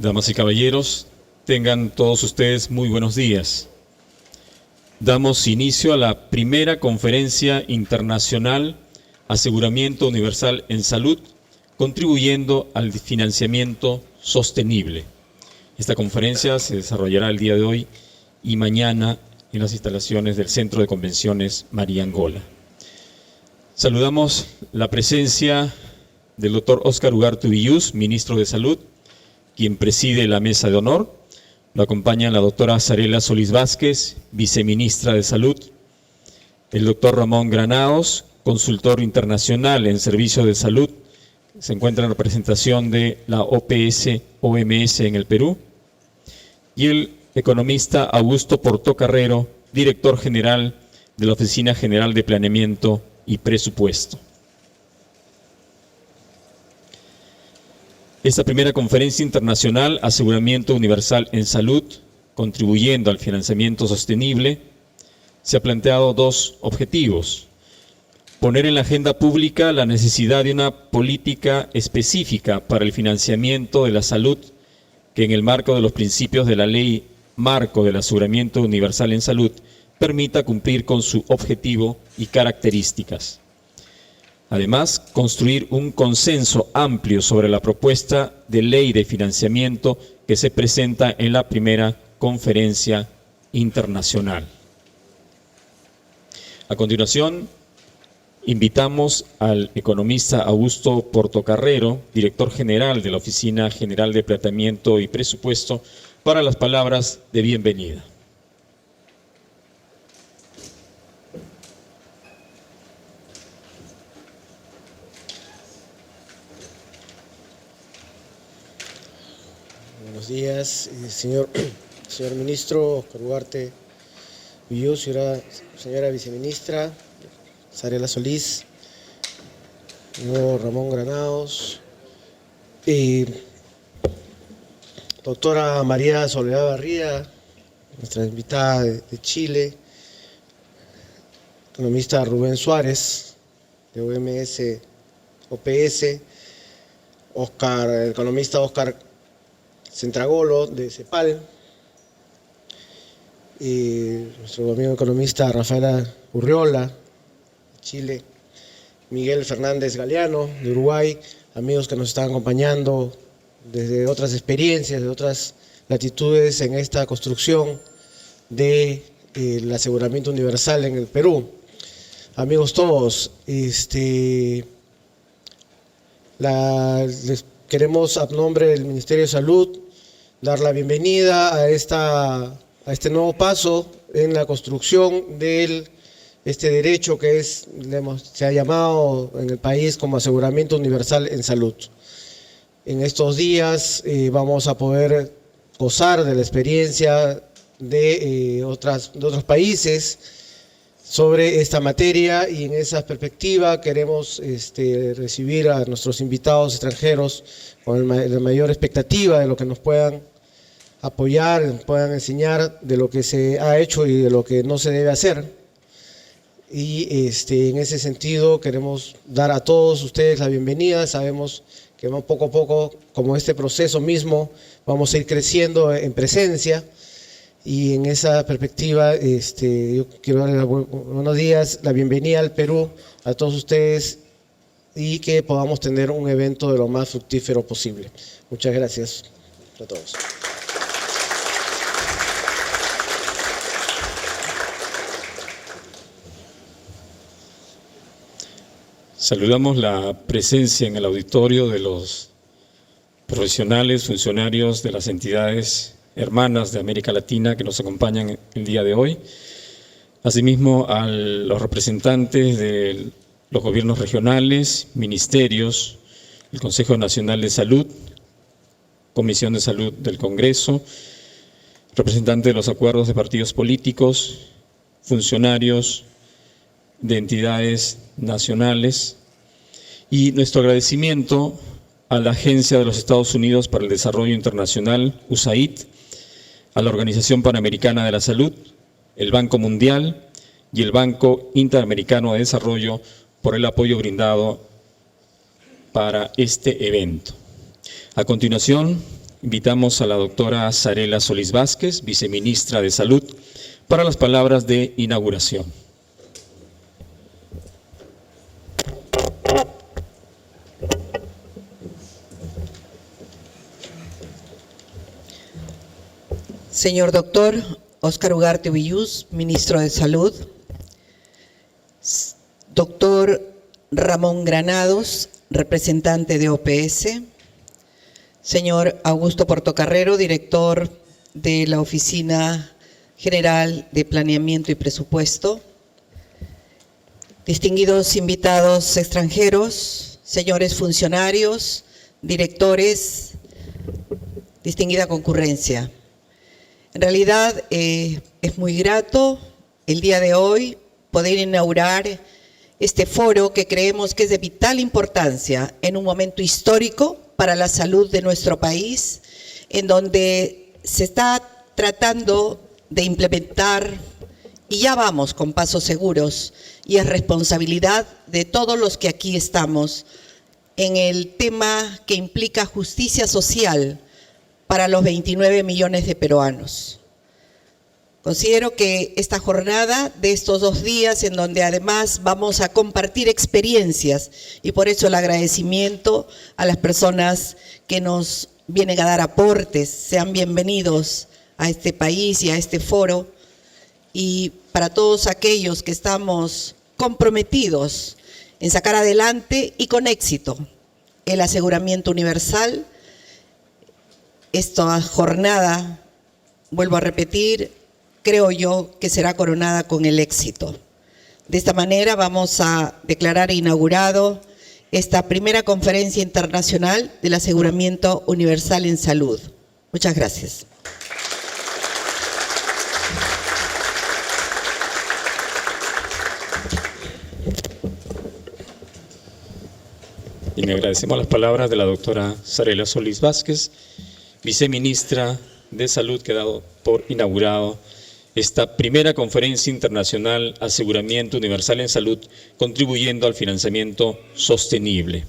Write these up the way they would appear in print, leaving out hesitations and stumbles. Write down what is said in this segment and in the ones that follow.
Damas y caballeros, tengan todos ustedes muy buenos días. Damos inicio a la primera conferencia internacional Aseguramiento Universal en Salud, contribuyendo al financiamiento sostenible. Esta conferencia se desarrollará el día de hoy y mañana en las instalaciones del Centro de Convenciones María Angola. Saludamos la presencia del doctor Óscar Ugarte Villús, ministro de Salud, quien preside la mesa de honor. Lo acompañan la doctora Zarela Solís Vázquez, viceministra de Salud, el doctor Ramón Granados, consultor internacional en servicio de salud, se encuentra en representación de la OPS-OMS en el Perú, y el economista Augusto Portocarrero, director general de la Oficina General de Planeamiento y Presupuesto. Esta primera conferencia internacional, Aseguramiento Universal en Salud, contribuyendo al financiamiento sostenible, se ha planteado dos objetivos: poner en la agenda pública la necesidad de una política específica para el financiamiento de la salud que en el marco de los principios de la Ley Marco del Aseguramiento Universal en Salud permita cumplir con su objetivo y características. Además, construir un consenso amplio sobre la propuesta de ley de financiamiento que se presenta en la primera conferencia internacional. A continuación, invitamos al economista Augusto Portocarrero, director general de la Oficina General de Planeamiento y Presupuesto, para las palabras de bienvenida. Buenos días, señor ministro Óscar Ugarte Villús, señora viceministra Zarela Solís, señor Ramón Granados, doctora María Soledad Barría, nuestra invitada de Chile, economista Rubén Suárez, de OMS, OPS, el economista Óscar Centragolo, de CEPAL, y nuestro amigo economista Rafaela Urriola, de Chile, Miguel Fernández Galeano, de Uruguay, amigos que nos están acompañando desde otras experiencias, de otras latitudes en esta construcción del aseguramiento universal en el Perú. Amigos todos, les queremos, a nombre del Ministerio de Salud, dar la bienvenida a este nuevo paso en la construcción de este derecho que se ha llamado en el país como aseguramiento universal en salud. En estos días vamos a poder gozar de la experiencia de otros países sobre esta materia, y en esa perspectiva queremos recibir a nuestros invitados extranjeros con la mayor expectativa de lo que nos puedan apoyar, puedan enseñar de lo que se ha hecho y de lo que no se debe hacer. Y en ese sentido queremos dar a todos ustedes la bienvenida. Sabemos que poco a poco, como este proceso mismo, vamos a ir creciendo en presencia. Y en esa perspectiva, yo quiero darle buenos días, la bienvenida al Perú a todos ustedes, y que podamos tener un evento de lo más fructífero posible. Muchas gracias a todos. Saludamos la presencia en el auditorio de los profesionales, funcionarios de las entidades hermanas de América Latina que nos acompañan el día de hoy. Asimismo, a los representantes de los gobiernos regionales, ministerios, el Consejo Nacional de Salud, Comisión de Salud del Congreso, representantes de los acuerdos de partidos políticos, funcionarios de entidades nacionales, y nuestro agradecimiento a la Agencia de los Estados Unidos para el Desarrollo Internacional, USAID, a la Organización Panamericana de la Salud, el Banco Mundial y el Banco Interamericano de Desarrollo por el apoyo brindado para este evento. A continuación, invitamos a la doctora Zarela Solís Vázquez, viceministra de Salud, para las palabras de inauguración. Señor doctor Óscar Ugarte Ubillús, ministro de Salud. Doctor Ramón Granados, representante de OPS. Señor Augusto Portocarrero, director de la Oficina General de Planeamiento y Presupuesto. Distinguidos invitados extranjeros, señores funcionarios, directores, distinguida concurrencia. En realidad es muy grato el día de hoy poder inaugurar este foro que creemos que es de vital importancia en un momento histórico para la salud de nuestro país, en donde se está tratando de implementar, y ya vamos con pasos seguros, y es responsabilidad de todos los que aquí estamos, en el tema que implica justicia social para los 29 millones de peruanos. Considero que esta jornada de estos 2 días, en donde además vamos a compartir experiencias, y por eso el agradecimiento a las personas que nos vienen a dar aportes, sean bienvenidos a este país y a este foro, y para todos aquellos que estamos comprometidos en sacar adelante y con éxito el aseguramiento universal. Esta jornada, vuelvo a repetir, creo yo que será coronada con el éxito. De esta manera vamos a declarar inaugurado esta primera conferencia internacional del aseguramiento universal en salud. Muchas gracias. Y le agradecemos las palabras de la doctora Zarela Solís Vázquez, viceministra de Salud, que ha dado por inaugurado esta primera conferencia internacional Aseguramiento Universal en Salud, contribuyendo al financiamiento sostenible.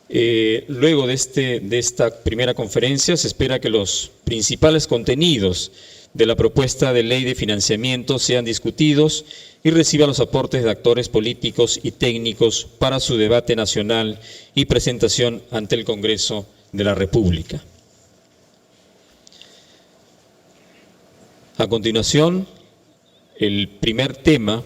Luego de esta primera conferencia se espera que los principales contenidos de la propuesta de ley de financiamiento sean discutidos y reciban los aportes de actores políticos y técnicos para su debate nacional y presentación ante el Congreso de la República. A continuación, el primer tema,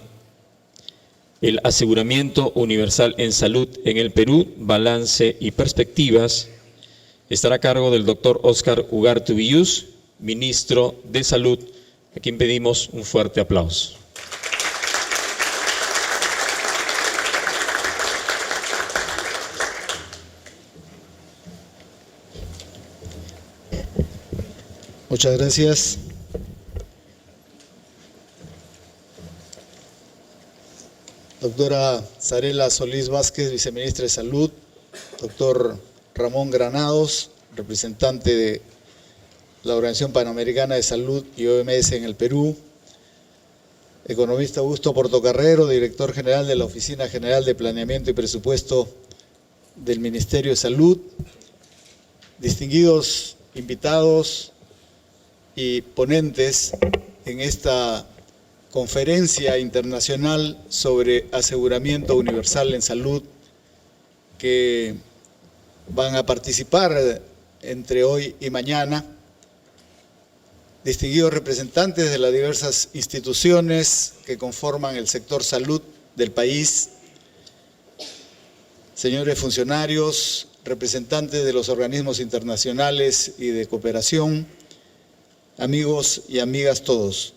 el aseguramiento universal en salud en el Perú, balance y perspectivas, estará a cargo del doctor Óscar Ugarte Ubillús, ministro de Salud, a quien pedimos un fuerte aplauso. Muchas gracias. Doctora Zarela Solís Vázquez, viceministra de Salud. Doctor Ramón Granados, representante de la Organización Panamericana de Salud y OMS en el Perú. Economista Augusto Portocarrero, director general de la Oficina General de Planeamiento y Presupuesto del Ministerio de Salud. Distinguidos invitados y ponentes en esta conferencia internacional sobre aseguramiento universal en salud, que van a participar entre hoy y mañana distinguidos representantes de las diversas instituciones que conforman el sector salud del país, señores funcionarios, representantes de los organismos internacionales y de cooperación, amigos y amigas todos.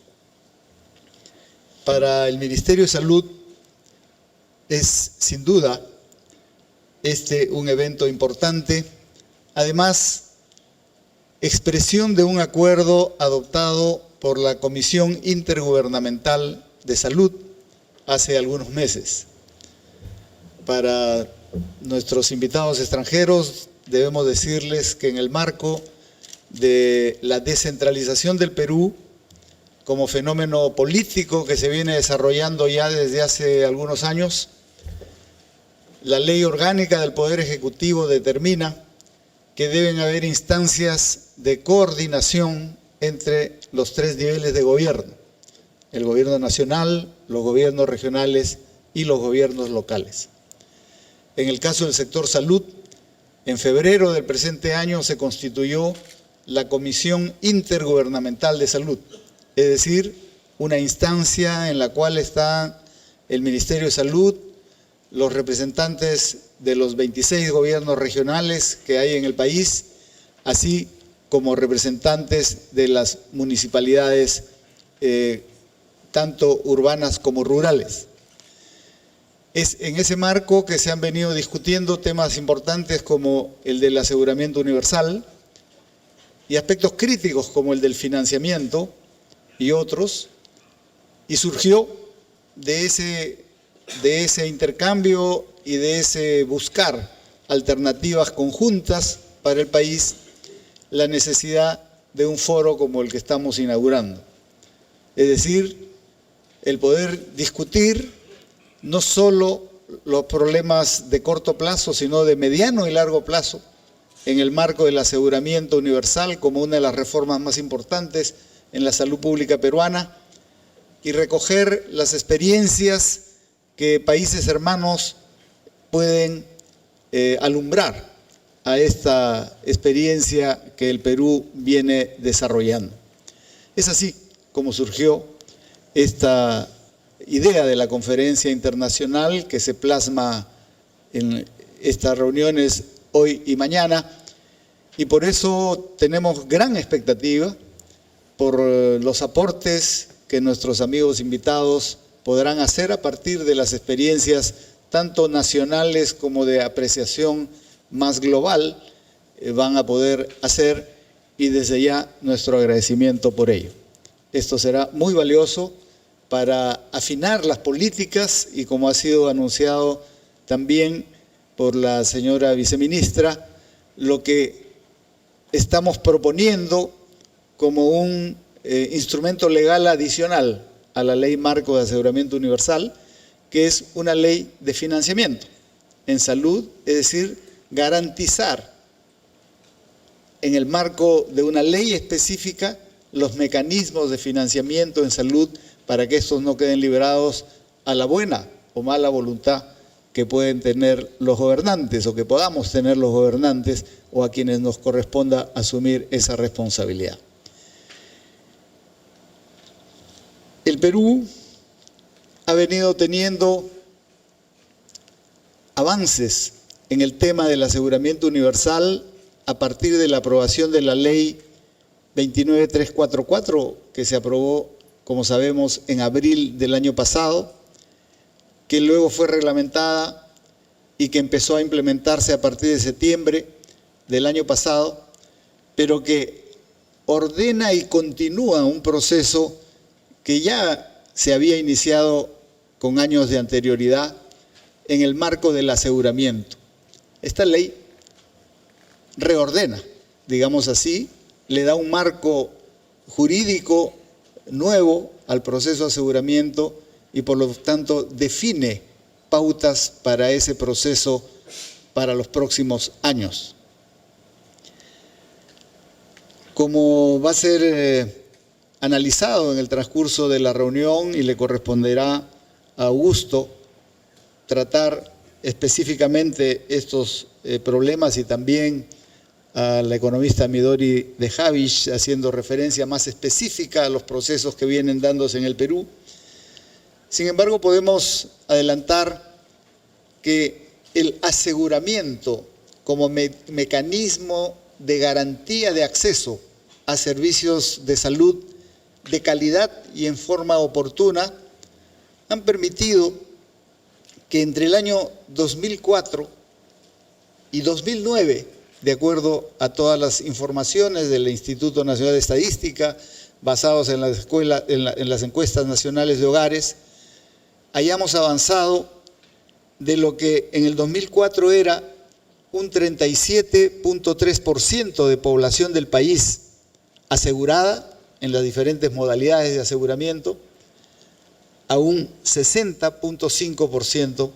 Para el Ministerio de Salud es sin duda un evento importante, además expresión de un acuerdo adoptado por la Comisión Intergubernamental de Salud hace algunos meses. Para nuestros invitados extranjeros debemos decirles que en el marco de la descentralización del Perú, como fenómeno político que se viene desarrollando ya desde hace algunos años, la Ley Orgánica del Poder Ejecutivo determina que deben haber instancias de coordinación entre los tres niveles de gobierno: el gobierno nacional, los gobiernos regionales y los gobiernos locales. En el caso del sector salud, en febrero del presente año se constituyó la Comisión Intergubernamental de Salud, es decir, una instancia en la cual está el Ministerio de Salud, los representantes de los 26 gobiernos regionales que hay en el país, así como representantes de las municipalidades, tanto urbanas como rurales. Es en ese marco que se han venido discutiendo temas importantes como el del aseguramiento universal y aspectos críticos como el del financiamiento y otros, y surgió de ese intercambio y de ese buscar alternativas conjuntas para el país la necesidad de un foro como el que estamos inaugurando. Es decir, el poder discutir no solo los problemas de corto plazo, sino de mediano y largo plazo, en el marco del aseguramiento universal como una de las reformas más importantes en la salud pública peruana, y recoger las experiencias que países hermanos pueden alumbrar a esta experiencia que el Perú viene desarrollando. Es así como surgió esta idea de la conferencia internacional que se plasma en estas reuniones hoy y mañana, y por eso tenemos gran expectativa por los aportes que nuestros amigos invitados podrán hacer a partir de las experiencias tanto nacionales como de apreciación más global van a poder hacer, y desde ya nuestro agradecimiento por ello. Esto será muy valioso para afinar las políticas y, como ha sido anunciado también por la señora viceministra, lo que estamos proponiendo como un instrumento legal adicional a la Ley Marco de Aseguramiento Universal, que es una ley de financiamiento en salud, es decir, garantizar en el marco de una ley específica los mecanismos de financiamiento en salud para que estos no queden liberados a la buena o mala voluntad que pueden tener los gobernantes o que podamos tener los gobernantes o a quienes nos corresponda asumir esa responsabilidad. El Perú ha venido teniendo avances en el tema del aseguramiento universal a partir de la aprobación de la ley 29344, que se aprobó, como sabemos, en abril del año pasado, que luego fue reglamentada y que empezó a implementarse a partir de septiembre del año pasado, pero que ordena y continúa un proceso que ya se había iniciado con años de anterioridad en el marco del aseguramiento. Esta ley reordena, digamos así, le da un marco jurídico nuevo al proceso de aseguramiento y por lo tanto define pautas para ese proceso para los próximos años. Como va a ser analizado en el transcurso de la reunión y le corresponderá a Augusto tratar específicamente estos problemas y también a la economista Midori de Javish haciendo referencia más específica a los procesos que vienen dándose en el Perú. Sin embargo, podemos adelantar que el aseguramiento como mecanismo de garantía de acceso a servicios de salud de calidad y en forma oportuna han permitido que entre el año 2004 y 2009, de acuerdo a todas las informaciones del Instituto Nacional de Estadística, basados en las encuestas nacionales de hogares, hayamos avanzado de lo que en el 2004 era un 37.3% de población del país asegurada en las diferentes modalidades de aseguramiento, a un 60.5%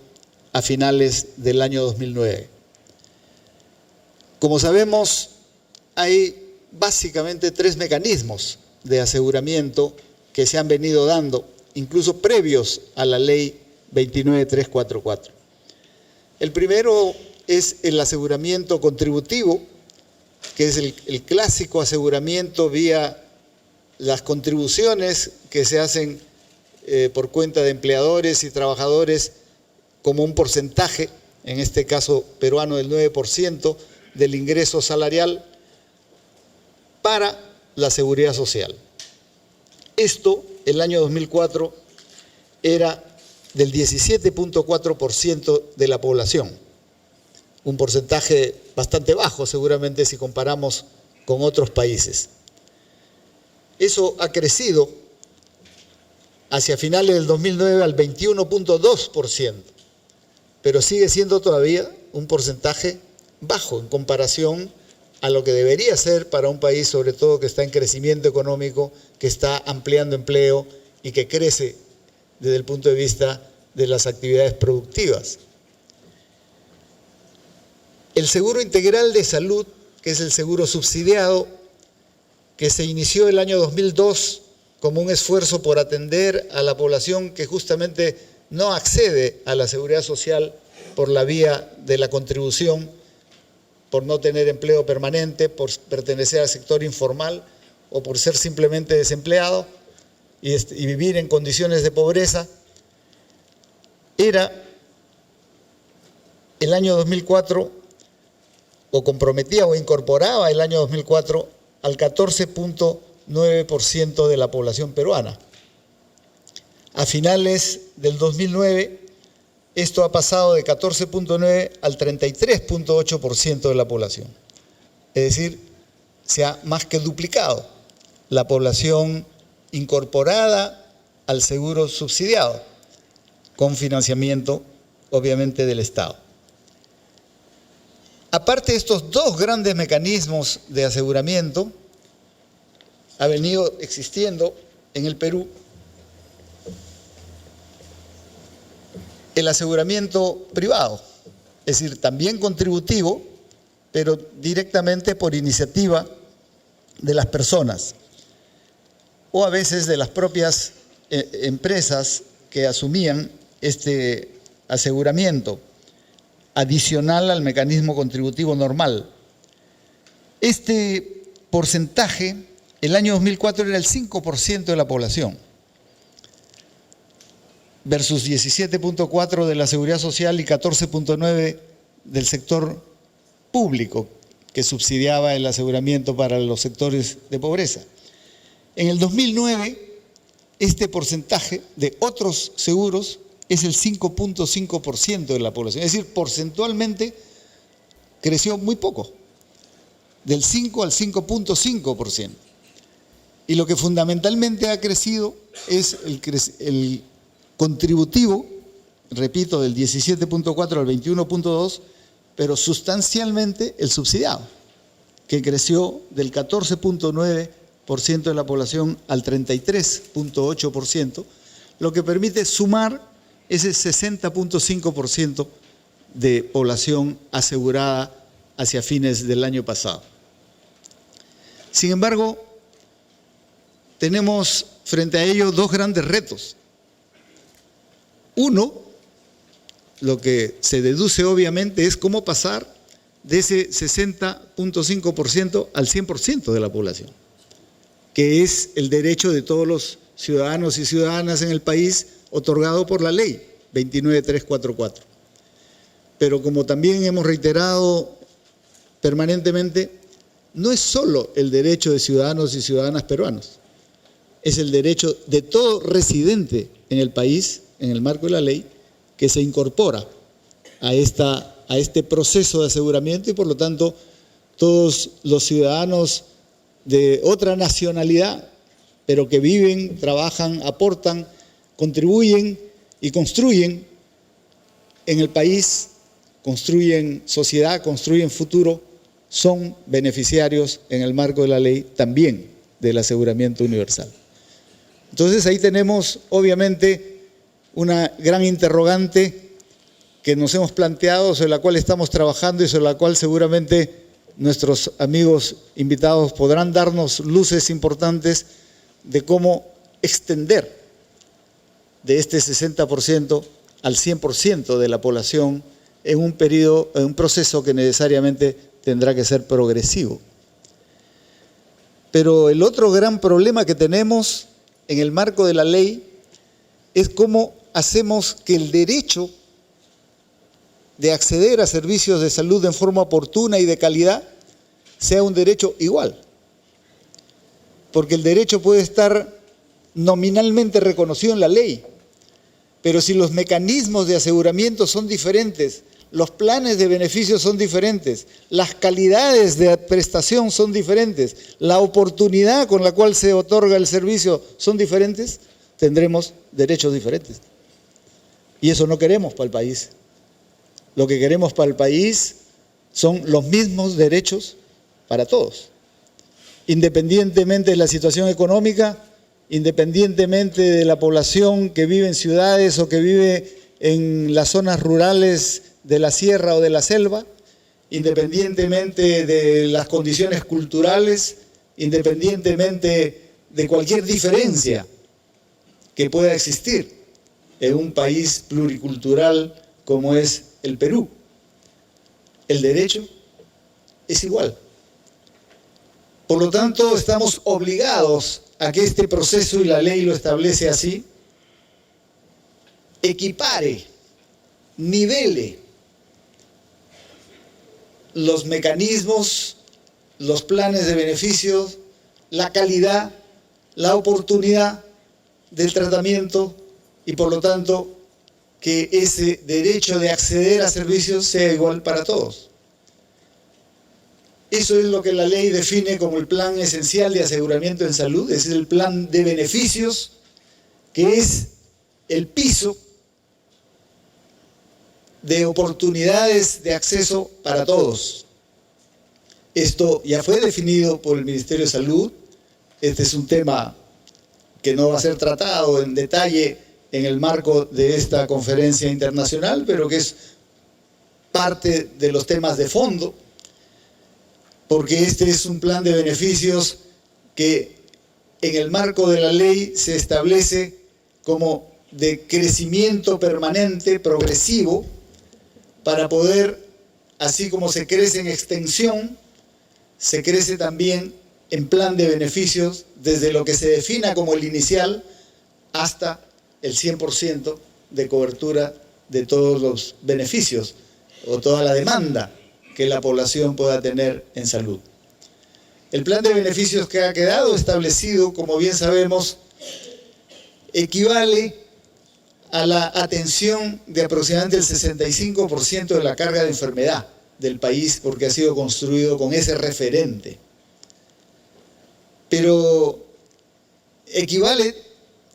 a finales del año 2009. Como sabemos, hay básicamente 3 mecanismos de aseguramiento que se han venido dando, incluso previos a la ley 29344. El primero es el aseguramiento contributivo, que es el clásico aseguramiento vía las contribuciones que se hacen por cuenta de empleadores y trabajadores como un porcentaje, en este caso peruano del 9% del ingreso salarial para la seguridad social. Esto, el año 2004, era del 17.4% de la población, un porcentaje bastante bajo seguramente si comparamos con otros países. Eso ha crecido hacia finales del 2009 al 21.2%, pero sigue siendo todavía un porcentaje bajo en comparación a lo que debería ser para un país, sobre todo que está en crecimiento económico, que está ampliando empleo y que crece desde el punto de vista de las actividades productivas. El seguro integral de salud, que es el seguro subsidiado, que se inició el año 2002 como un esfuerzo por atender a la población que justamente no accede a la seguridad social por la vía de la contribución, por no tener empleo permanente, por pertenecer al sector informal o por ser simplemente desempleado y vivir en condiciones de pobreza, era el año 2004, o comprometía o incorporaba el año 2004 al 14.9% de la población peruana. A finales del 2009, esto ha pasado de 14.9 al 33.8% de la población. Es decir, se ha más que duplicado la población incorporada al seguro subsidiado, con financiamiento, obviamente, del Estado. Aparte de estos 2 grandes mecanismos de aseguramiento, ha venido existiendo en el Perú el aseguramiento privado, es decir, también contributivo, pero directamente por iniciativa de las personas o a veces de las propias empresas que asumían este aseguramiento adicional al mecanismo contributivo normal. Este porcentaje, el año 2004 era el 5% de la población, versus 17.4% de la seguridad social y 14.9% del sector público, que subsidiaba el aseguramiento para los sectores de pobreza. En el 2009, este porcentaje de otros seguros es el 5.5% de la población. Es decir, porcentualmente creció muy poco, del 5 al 5.5%. Y lo que fundamentalmente ha crecido es el contributivo, repito, del 17.4 al 21.2, pero sustancialmente el subsidiado, que creció del 14.9% de la población al 33.8%, lo que permite sumar ese 60.5% de población asegurada hacia fines del año pasado. Sin embargo, tenemos frente a ello 2 grandes retos. Uno, lo que se deduce obviamente es cómo pasar de ese 60.5% al 100% de la población, que es el derecho de todos los ciudadanos y ciudadanas en el país otorgado por la ley 29344. Pero como también hemos reiterado permanentemente, no es solo el derecho de ciudadanos y ciudadanas peruanos, es el derecho de todo residente en el país, en el marco de la ley, que se incorpora a este proceso de aseguramiento y por lo tanto todos los ciudadanos de otra nacionalidad, pero que viven, trabajan, aportan, contribuyen y construyen en el país, construyen sociedad, construyen futuro, son beneficiarios en el marco de la ley también del aseguramiento universal. Entonces ahí tenemos obviamente una gran interrogante que nos hemos planteado, sobre la cual estamos trabajando y sobre la cual seguramente nuestros amigos invitados podrán darnos luces importantes de cómo extender de este 60% al 100% de la población en un periodo, en un proceso que necesariamente tendrá que ser progresivo. Pero el otro gran problema que tenemos en el marco de la ley es cómo hacemos que el derecho de acceder a servicios de salud en forma oportuna y de calidad sea un derecho igual. Porque el derecho puede estar nominalmente reconocido en la ley, pero si los mecanismos de aseguramiento son diferentes, los planes de beneficios son diferentes, las calidades de prestación son diferentes, la oportunidad con la cual se otorga el servicio son diferentes, tendremos derechos diferentes. Y eso no queremos para el país. Lo que queremos para el país son los mismos derechos para todos, independientemente de la situación económica, independientemente de la población que vive en ciudades o que vive en las zonas rurales de la sierra o de la selva, independientemente de las condiciones culturales, independientemente de cualquier diferencia que pueda existir en un país pluricultural como es el Perú. El derecho es igual. Por lo tanto, estamos obligados a que este proceso, y la ley lo establece así, equipare, nivele los mecanismos, los planes de beneficios, la calidad, la oportunidad del tratamiento y por lo tanto que ese derecho de acceder a servicios sea igual para todos. Eso es lo que la ley define como el plan esencial de aseguramiento en salud, es el plan de beneficios que es el piso de oportunidades de acceso para todos. Esto ya fue definido por el Ministerio de Salud. Este es un tema que no va a ser tratado en detalle en el marco de esta conferencia internacional, pero que es parte de los temas de fondo, porque este es un plan de beneficios que en el marco de la ley se establece como de crecimiento permanente, progresivo, para poder, así como se crece en extensión, se crece también en plan de beneficios desde lo que se defina como el inicial hasta el 100% de cobertura de todos los beneficios o toda la demanda que la población pueda tener en salud. El plan de beneficios que ha quedado establecido, como bien sabemos, equivale a la atención de aproximadamente el 65% de la carga de enfermedad del país, porque ha sido construido con ese referente. Pero equivale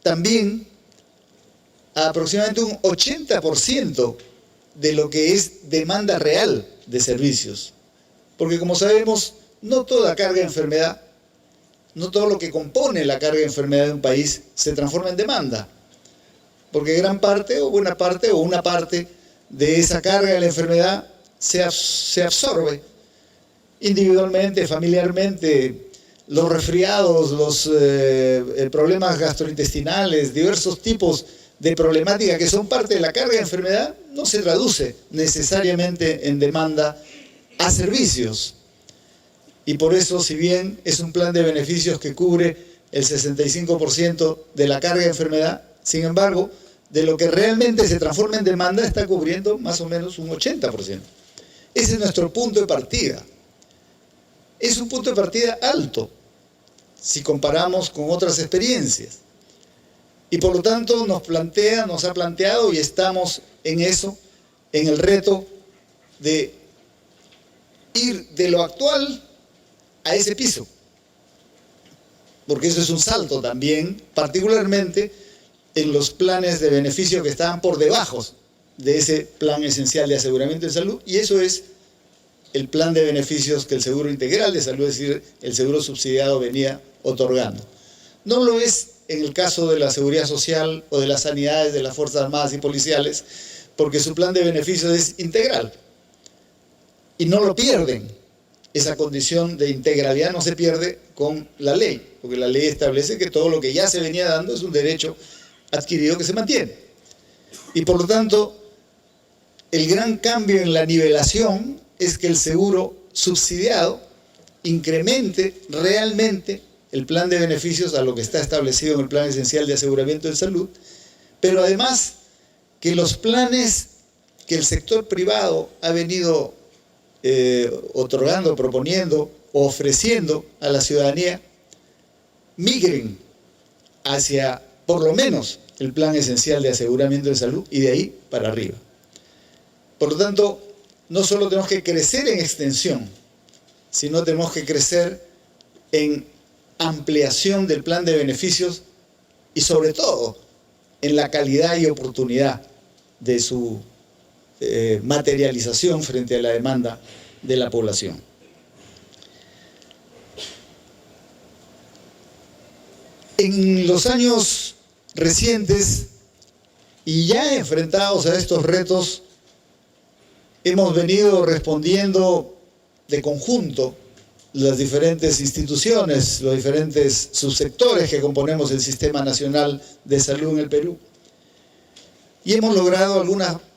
también a aproximadamente un 80% de lo que es demanda real de servicios. Porque como sabemos, no toda carga de enfermedad, no todo lo que compone la carga de enfermedad de un país se transforma en demanda. Porque gran parte o buena parte o una parte de esa carga de la enfermedad se absorbe individualmente, familiarmente. Los resfriados, los problemas gastrointestinales, diversos tipos de problemática que son parte de la carga de enfermedad, no se traduce necesariamente en demanda a servicios. Y por eso, si bien es un plan de beneficios que cubre el 65% de la carga de enfermedad, sin embargo, de lo que realmente se transforma en demanda está cubriendo más o menos un 80%. Ese es nuestro punto de partida. Es un punto de partida alto si comparamos con otras experiencias. Y por lo tanto nos ha planteado y estamos en eso, en el reto de ir de lo actual a ese piso. Porque eso es un salto también, particularmente en los planes de beneficio que estaban por debajo de ese plan esencial de aseguramiento de salud, y eso es el plan de beneficios que el Seguro Integral de Salud, es decir, el seguro subsidiado, venía otorgando. No lo es en el caso de la Seguridad Social o de las sanidades de las Fuerzas Armadas y Policiales, porque su plan de beneficios es integral y no lo pierden esa condición de integralidad no se pierde con la ley, porque la ley establece que todo lo que ya se venía dando es un derecho adquirido que se mantiene. Y por lo tanto, el gran cambio en la nivelación es que el seguro subsidiado incremente realmente el plan de beneficios a lo que está establecido en el Plan Esencial de Aseguramiento de Salud, pero además que los planes que el sector privado ha venido otorgando, proponiendo o ofreciendo a la ciudadanía migren hacia por lo menos el Plan Esencial de Aseguramiento de Salud y de ahí para arriba. Por lo tanto, no solo tenemos que crecer en extensión, sino tenemos que crecer en ampliación del plan de beneficios y sobre todo en la calidad y oportunidad de su materialización frente a la demanda de la población. En los años recientes y ya enfrentados a estos retos, hemos venido respondiendo de conjunto las diferentes instituciones, los diferentes subsectores que componemos el Sistema Nacional de Salud en el Perú. Y hemos logrado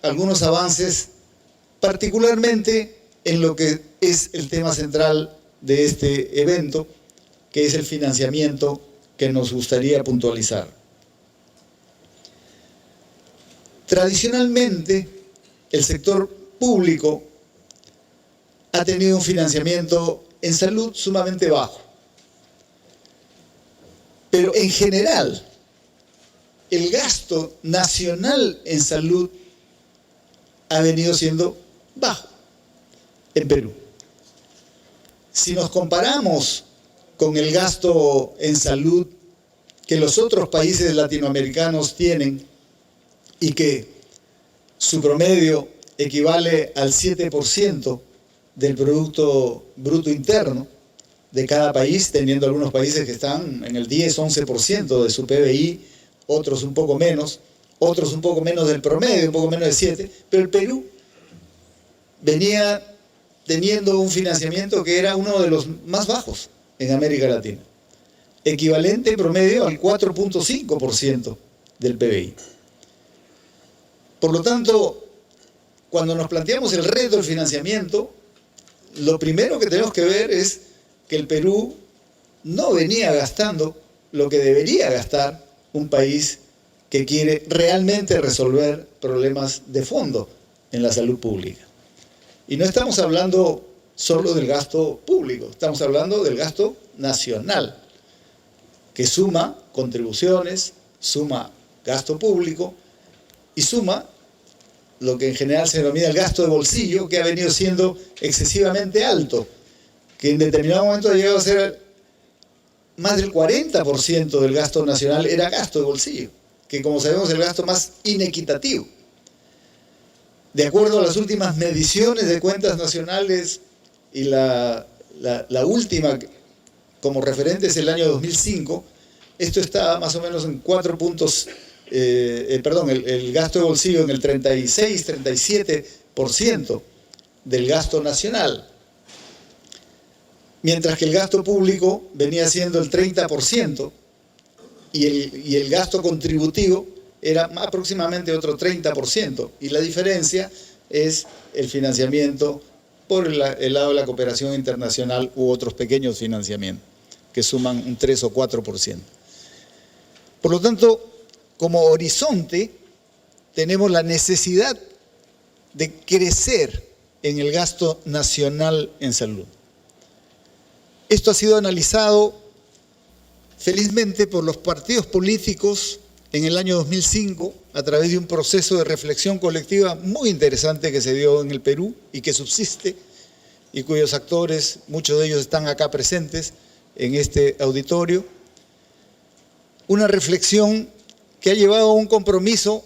algunos avances, particularmente en lo que es el tema central de este evento, que es el financiamiento que nos gustaría puntualizar. Tradicionalmente, el sector público ha tenido un financiamiento en salud sumamente bajo. Pero en general, el gasto nacional en salud ha venido siendo bajo en Perú. Si nos comparamos con el gasto en salud que los otros países latinoamericanos tienen y que su promedio equivale al 7% del Producto Bruto Interno de cada país, teniendo algunos países que están en el 10-11% de su PBI, otros un poco menos del promedio, un poco menos de 7%, pero el Perú venía teniendo un financiamiento que era uno de los más bajos en América Latina, equivalente en promedio al 4.5% del PBI. Por lo tanto, cuando nos planteamos el reto del financiamiento, lo primero que tenemos que ver es que el Perú no venía gastando lo que debería gastar un país que quiere realmente resolver problemas de fondo en la salud pública. Y no estamos hablando solo del gasto público, estamos hablando del gasto nacional, que suma contribuciones, suma gasto público y suma lo que en general se denomina el gasto de bolsillo, que ha venido siendo excesivamente alto, que en determinado momento ha llegado a ser más del 40% del gasto nacional era gasto de bolsillo, que como sabemos es el gasto más inequitativo. De acuerdo a las últimas mediciones de cuentas nacionales y la última como referente es el año 2005, esto está más o menos en 4 puntos. El gasto de bolsillo en el 36-37% del gasto nacional, mientras que el gasto público venía siendo el 30% y el gasto contributivo era aproximadamente otro 30%, y la diferencia es el financiamiento por el lado de la cooperación internacional u otros pequeños financiamientos que suman un 3 o 4%. Por lo tanto, como horizonte, tenemos la necesidad de crecer en el gasto nacional en salud. Esto ha sido analizado felizmente por los partidos políticos en el año 2005 a través de un proceso de reflexión colectiva muy interesante que se dio en el Perú y que subsiste y cuyos actores, muchos de ellos están acá presentes en este auditorio. Una reflexión que ha llevado a un compromiso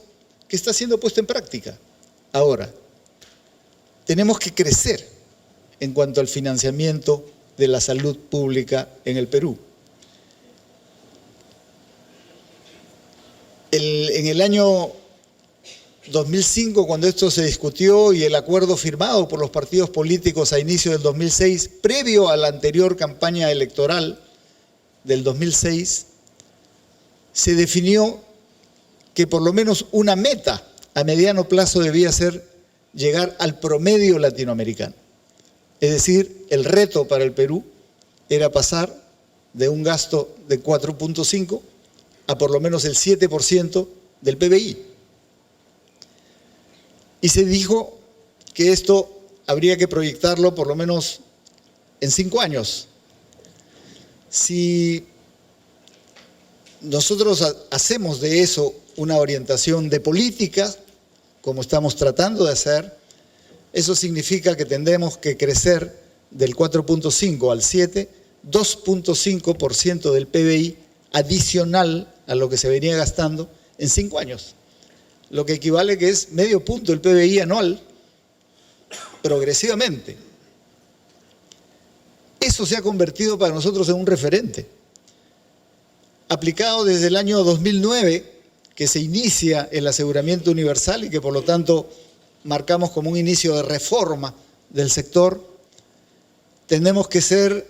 que está siendo puesto en práctica. Ahora, tenemos que crecer en cuanto al financiamiento de la salud pública en el Perú. En el año 2005, cuando esto se discutió y el acuerdo firmado por los partidos políticos a inicio del 2006, previo a la anterior campaña electoral del 2006, se definió que por lo menos una meta a mediano plazo debía ser llegar al promedio latinoamericano. Es decir, el reto para el Perú era pasar de un gasto de 4.5 a por lo menos el 7% del PBI. Y se dijo que esto habría que proyectarlo por lo menos en 5 años. Si nosotros hacemos de eso una orientación de política, como estamos tratando de hacer, eso significa que tendremos que crecer del 4.5 al 7, 2.5% del PBI adicional a lo que se venía gastando en 5 años. Lo que equivale que es medio punto del PBI anual, progresivamente. Eso se ha convertido para nosotros en un referente. Aplicado desde el año 2009, que se inicia el aseguramiento universal y que por lo tanto marcamos como un inicio de reforma del sector, tenemos que ser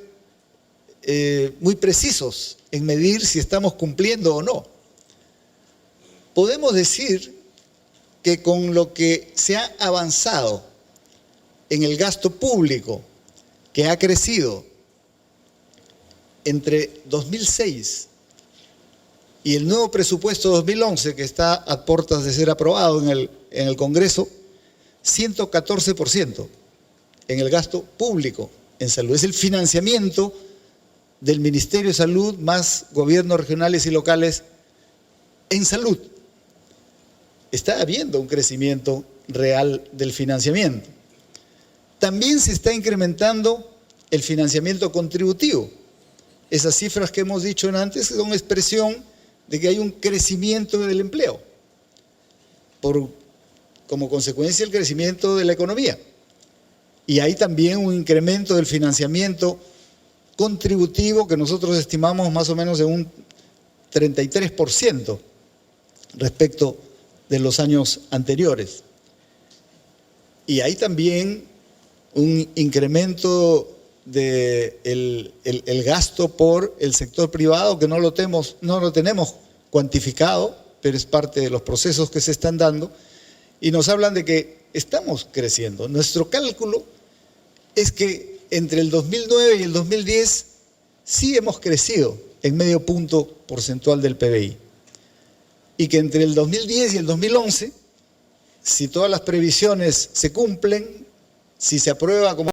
muy precisos en medir si estamos cumpliendo o no. Podemos decir que con lo que se ha avanzado en el gasto público, que ha crecido entre 2006 y el nuevo presupuesto 2011, que está a puertas de ser aprobado en el Congreso, 114% en el gasto público en salud. Es el financiamiento del Ministerio de Salud más gobiernos regionales y locales en salud. Está habiendo un crecimiento real del financiamiento. También se está incrementando el financiamiento contributivo. Esas cifras que hemos dicho antes son expresión de que hay un crecimiento del empleo, como consecuencia del crecimiento de la economía. Y hay también un incremento del financiamiento contributivo que nosotros estimamos más o menos de un 33% respecto de los años anteriores. Y hay también un incremento del gasto por el sector privado que no lo tenemos cuantificado, pero es parte de los procesos que se están dando, y nos hablan de que estamos creciendo. Nuestro cálculo es que entre el 2009 y el 2010 sí hemos crecido en medio punto porcentual del PBI. Y que entre el 2010 y el 2011, si todas las previsiones se cumplen, si se aprueba como